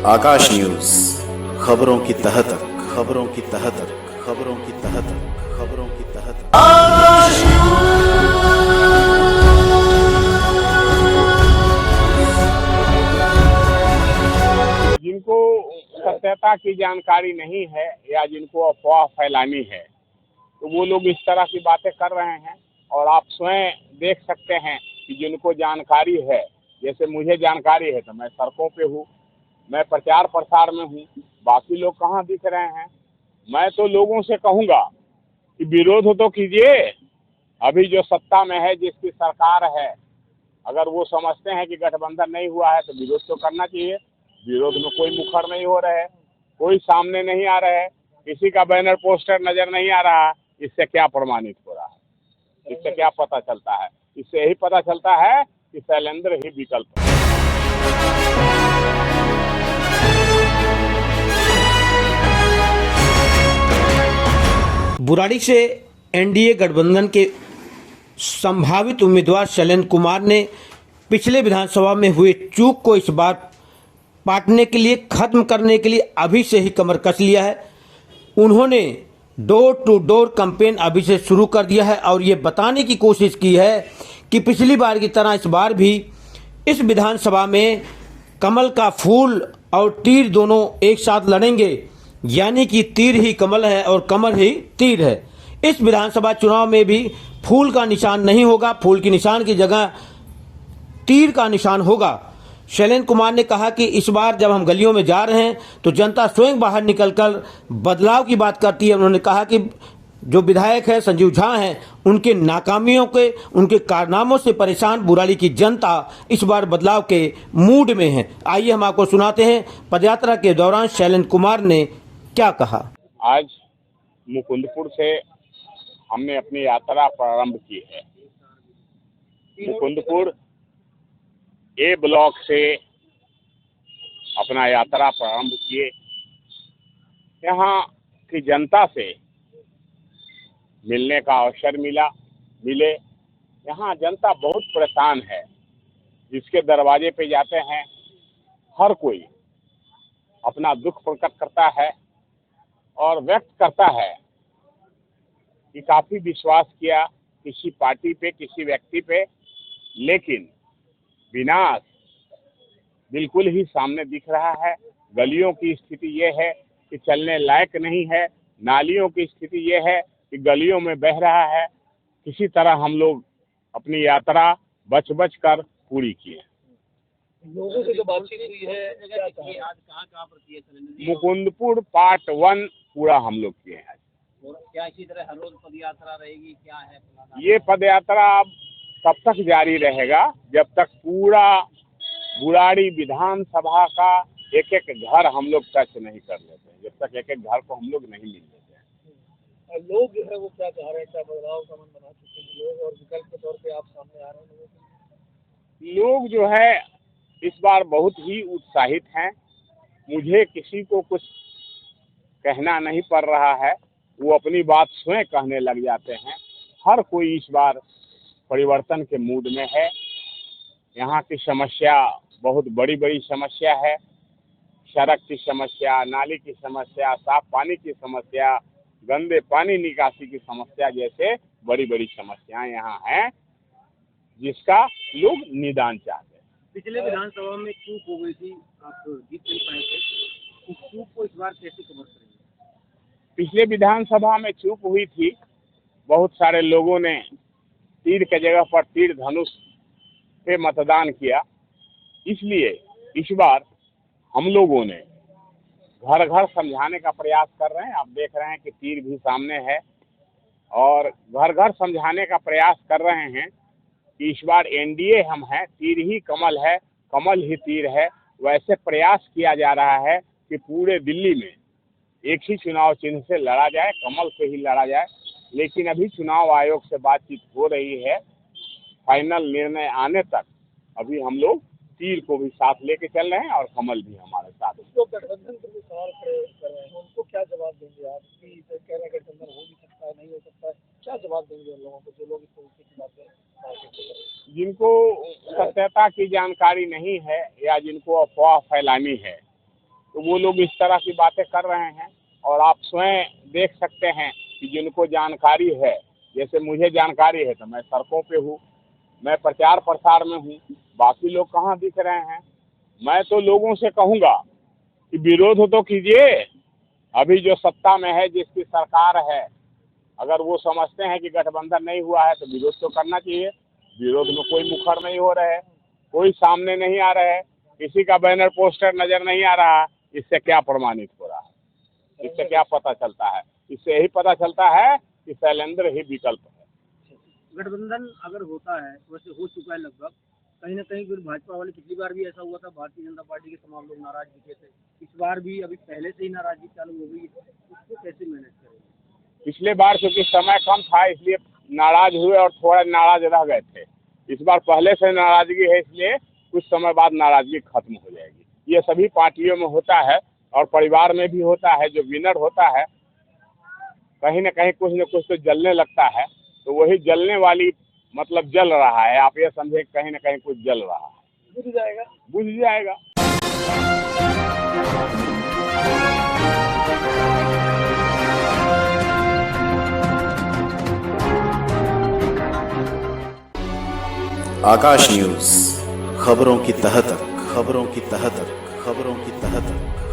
आकाश news, खबरों की तह तक, खबरों की तह तक, खबरों की तह तक, खबरों की तह तक। जिनको सत्यता की जानकारी नहीं है या जिनको अफवाह फैलानी है, तो वो लोग इस तरह की बातें कर रहे हैं। और आप स्वयं देख सकते हैं कि जिनको जानकारी है, जैसे मुझे जानकारी है तो मैं सड़कों पे हूँ, मैं प्रचार प्रसार में हूँ, बाकी लोग कहाँ दिख रहे हैं। मैं तो लोगों से कहूँगा कि विरोध तो कीजिए। अभी जो सत्ता में है, जिसकी सरकार है, अगर वो समझते हैं कि गठबंधन नहीं हुआ है तो विरोध तो करना चाहिए। विरोध में कोई मुखर नहीं हो रहे, कोई सामने नहीं आ रहे, किसी का बैनर पोस्टर नजर नहीं आ रहा। इससे क्या प्रमाणित हो रहा है? इससे क्या पता चलता है? इससे यही पता चलता है कि शैलेंद्र ही विकल्प है। बुराड़ी से एनडीए गठबंधन के संभावित उम्मीदवार शैलेंद्र कुमार ने पिछले विधानसभा में हुए चूक को इस बार पाटने के लिए, खत्म करने के लिए अभी से ही कमर कस लिया है। उन्होंने डोर टू डोर कैंपेन अभी से शुरू कर दिया है और ये बताने की कोशिश की है कि पिछली बार की तरह इस बार भी इस विधानसभा में कमल का फूल और तीर दोनों एक साथ लड़ेंगे, यानी कि तीर ही कमल है और कमल ही तीर है। इस विधानसभा चुनाव में भी फूल का निशान नहीं होगा, फूल की निशान की जगह तीर का निशान होगा। शैलेंद्र कुमार ने कहा कि इस बार जब हम गलियों में जा रहे हैं तो जनता स्वयं बाहर निकलकर बदलाव की बात करती है। उन्होंने कहा कि जो विधायक है संजीव झा हैं, उनके नाकामियों के, उनके कारनामों से परेशान बुराड़ी की जनता इस बार बदलाव के मूड में है। आइए हम आपको सुनाते हैं पदयात्रा के दौरान शैलेंद्र कुमार ने क्या कहा। आज मुकुंदपुर से हमने अपनी यात्रा प्रारंभ की है। मुकुंदपुर ए ब्लॉक से अपना यात्रा प्रारंभ किए। यहाँ की जनता से मिलने का अवसर मिले। यहाँ जनता बहुत परेशान है। जिसके दरवाजे पे जाते हैं, हर कोई अपना दुख प्रकट करता है और व्यक्त करता है कि काफी विश्वास किया किसी पार्टी पे, किसी व्यक्ति पे, लेकिन विनाश बिल्कुल ही सामने दिख रहा है। गलियों की स्थिति ये है कि चलने लायक नहीं है। नालियों की स्थिति ये है कि गलियों में बह रहा है। किसी तरह हम लोग अपनी यात्रा बच कर पूरी किए। लोगों से जो बातचीत हुई है, आज कहाँ पर किए? मुकुंदपुर पार्ट 1 पूरा हम लोग किए हैं। और क्या इसी तरह हर रोज पद यात्रा रहेगी? क्या है ये पद यात्रा अब तब तक जारी रहेगा जब तक पूरा बुराड़ी विधानसभा का एक एक घर हम लोग टच नहीं कर लेते हैं, जब तक एक एक घर को हम लोग नहीं मिल लेते हैं। लोग जो है वो क्या चाह रहे हैं? क्या बदलाव का मन बना चुके हैं लोग और विकल्प के तौर पे आप सामने आ रहे हैं लोगों के? लोग जो है इस बार बहुत ही उत्साहित हैं। मुझे किसी को कुछ कहना नहीं पड़ रहा है, वो अपनी बात स्वयं कहने लग जाते हैं। हर कोई इस बार परिवर्तन के मूड में है। यहाँ की समस्या बहुत बड़ी बड़ी समस्या है। सड़क की समस्या, नाली की समस्या, साफ पानी की समस्या, गंदे पानी निकासी की समस्या जैसे बड़ी बड़ी समस्याएं यहाँ हैं, जिसका लोग निदान चाहते हैं। पिछले विधानसभा में चूक हो गई थी, आप जीत नहीं पाए थे, उस चूक को इस बार कैसे कवर करेंगे? पिछले विधानसभा में चूक हुई थी। बहुत सारे लोगों ने तीर के जगह पर तीर धनुष पे मतदान किया। इसलिए इस बार हम लोगों ने घर घर समझाने का प्रयास कर रहे हैं। आप देख रहे हैं कि तीर भी सामने है और घर घर समझाने का प्रयास कर रहे हैं कि इस बार एनडीए हम हैं, तीर ही कमल है, कमल ही तीर है। वैसे प्रयास किया जा रहा है कि पूरे दिल्ली में एक ही चुनाव चिन्ह से लड़ा जाए, कमल से ही लड़ा जाए। लेकिन अभी चुनाव आयोग से बातचीत हो रही है। फाइनल निर्णय आने तक अभी हम लोग तीर को भी साथ लेके चल रहे हैं और कमल भी हमारे साथ। लोग गठबंधन पर भी सवाल खड़े कर रहे हैं, उनको क्या जवाब देंगे आप? कह रहे हैं गठबंधन हो भी सकता है, नहीं हो सकता है, क्या जवाब देंगे उन लोगों को जो लोग इस तरीके की बातें? जिनको सत्यता की जानकारी नहीं है या जिनको अफवाह फैलानी है, तो वो लोग इस तरह की बातें कर रहे हैं। और आप स्वयं देख सकते हैं कि जिनको जानकारी है, जैसे मुझे जानकारी है तो मैं सड़कों पे हूँ, मैं प्रचार प्रसार में हूँ, बाकी लोग कहाँ दिख रहे हैं। मैं तो लोगों से कहूँगा कि विरोध तो कीजिए, अभी जो सत्ता में है, जिसकी सरकार है, अगर वो समझते हैं कि गठबंधन नहीं हुआ है तो विरोध तो करना चाहिए। विरोध में कोई मुखर नहीं हो रहे, कोई सामने नहीं आ रहे, किसी का बैनर पोस्टर नजर नहीं आ रहा। इससे क्या प्रमाणित हो रहा है, इससे क्या पता चलता है? इससे यही पता चलता है कि शैलेंद्र ही विकल्प है। गठबंधन अगर होता है, वैसे हो चुका है लगभग, कहीं ना कहीं फिर भाजपा वाले, पिछली बार भी ऐसा हुआ था, भारतीय जनता पार्टी के तमाम लोग नाराज दिखे थे, इस बार भी अभी पहले से ही नाराजगी चालू हो गई है, इसको कैसे मैनेज करेंगे? पिछले बार क्योंकि समय कम था इसलिए नाराज हुए और थोड़ा नाराज रह गए थे। इस बार पहले से नाराजगी है, इसलिए कुछ समय बाद नाराजगी खत्म हो जाएगी। ये सभी पार्टियों में होता है और परिवार में भी होता है। जो विनर होता है कहीं ना कहीं कुछ न कुछ तो जलने लगता है, तो वही जलने वाली मतलब जल रहा है। आप ये समझे कहीं ना कहीं कुछ जल रहा है, बुझ जाएगा। आकाश न्यूज, खबरों की तह तक, खबरों की तह तक, खबरों की तह तक।